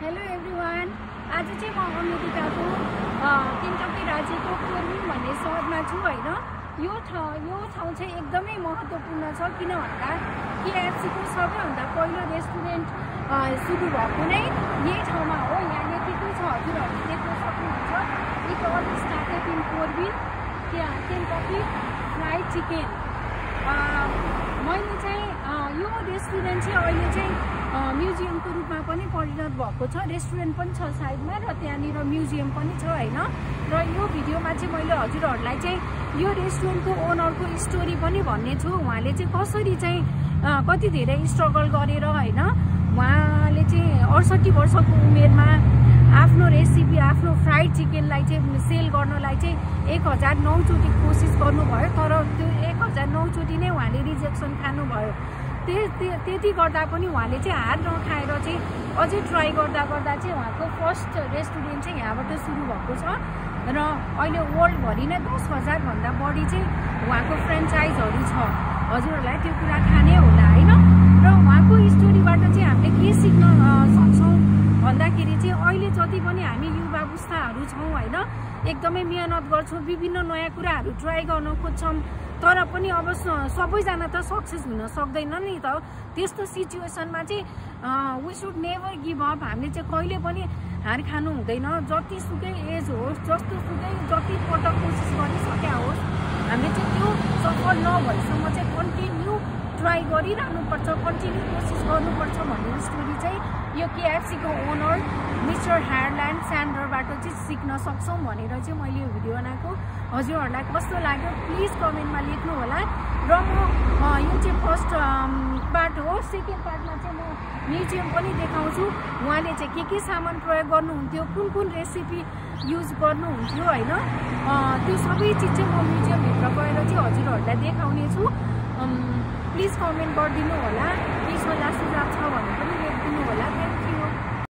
Hello everyone, आज चाहिँ म अमेरिकाको केन्टकी राज्यको कोर्बिन भन्ने सहरमा छु हैन। यो ठाउँ चाहिँ एकदमै महत्त्वपूर्ण छ किन भन्दा केएफसीको सबैभन्दा पहिलो रेस्टुरेन्ट सुरु भएको नै यही ठाउँमा हो। यहाँ लेखेको छ, हजुरहरूले देख्न सक्नुहुन्छ, it all started in Corbin Kentucky Fried Chicken. मैले चाहिँ यो रेस्टुरेन्ट चाहिँ अहिले चाहिँ म्युजियमको रूपमा पनि परिणत भएको छ। रेस्टुरेन्ट पनि छ साइडमा र त्यहाँनिर म्युजियम पनि छ हैन। र यो भिडियोमा चाहिँ मैले हजुरहरूलाई चाहिँ यो रेस्टुरेन्टको ओनरको स्टोरी पनि भन्ने छु। उहाँले चाहिँ कसरी चाहिँ कति धेरै स्ट्रगल गरेर हैन, उहाँले चाहिँ 68 वर्षको उमेरमा आफ्नो रेसिपी, आफ्नो फ्राइड चिकनलाई चाहिँ सेल गर्नलाई चाहिँ 1009 चोटि कोसिस गर्नुभयो, तर त्यो 1009 चोटि नै उहाँले रिजेक्सन खानुभयो। त्यति गर्दा पनि उहाँले चाहिँ हार नखाएर चाहिँ अझै ट्राई गर्दा चाहिँ उहाँको फर्स्ट रेस्टुरेन्ट चाहिँ यहाँबाट सुरु भएको छ र अहिले वर्ल्डभरि नै 10,000 भन्दा बढी चाहिँ उहाँको फ्रेन्चाइजहरू छ। हजुरहरूलाई त्यो कुरा थाहा नै होला हैन। र उहाँको स्टोरीबाट चाहिँ हामीले के सिक्न सक्छौँ भन्दाखेरि चाहिँ अहिले जति पनि हामी युवा पुस्ताहरू छौँ हैन, एकदमै मेहनत गर्छौँ, विभिन्न नयाँ कुराहरू ट्राई गर्न खोज्छौँ, तर पनि अब सबैजना त सक्सेस हुन सक्दैन नि त। त्यस्तो सिचुएसनमा चाहिँ we should never give up. हामीले चाहिँ कहिले पनि हार खानु हुँदैन। जतिसुकै एज होस्, जति पटक कोसिस गरिसक्या होस्, हामीले चाहिँ त्यो सफल नभएसम्म चाहिँ कन्टिन्यू ट्राई गरिरहनुपर्छ, कन्टिन्यू कोसिस गर्नुपर्छ भन्ने स्टोरी चाहिँ यो केएफसीको ओनर मिस्टर हायरल्यान्ड स्यान्डरबाट चाहिँ सिक्न सक्छौँ भनेर चाहिँ मैले यो भिडियो बनाएको। हजुरहरूलाई कस्तो लाग्यो प्लिज कमेन्टमा लेख्नु होला। र म यो चाहिँ फर्स्ट पार्ट हो। सेकेन्ड पार्टमा चाहिँ म म्युजियम पनि देखाउँछु। उहाँले चाहिँ के सामान प्रयोग गर्नुहुन्थ्यो, कुन रेसिपी युज गर्नुहुन्थ्यो हैन, त्यो सबै चिज चाहिँ म म्युजियमभित्र गएर चाहिँ हजुरहरूलाई देखाउने छु। प्लिज कमेन्ट गरिदिनु होला, के सल्लाह सुझाव छ भने पनि लेखिदिनु होला।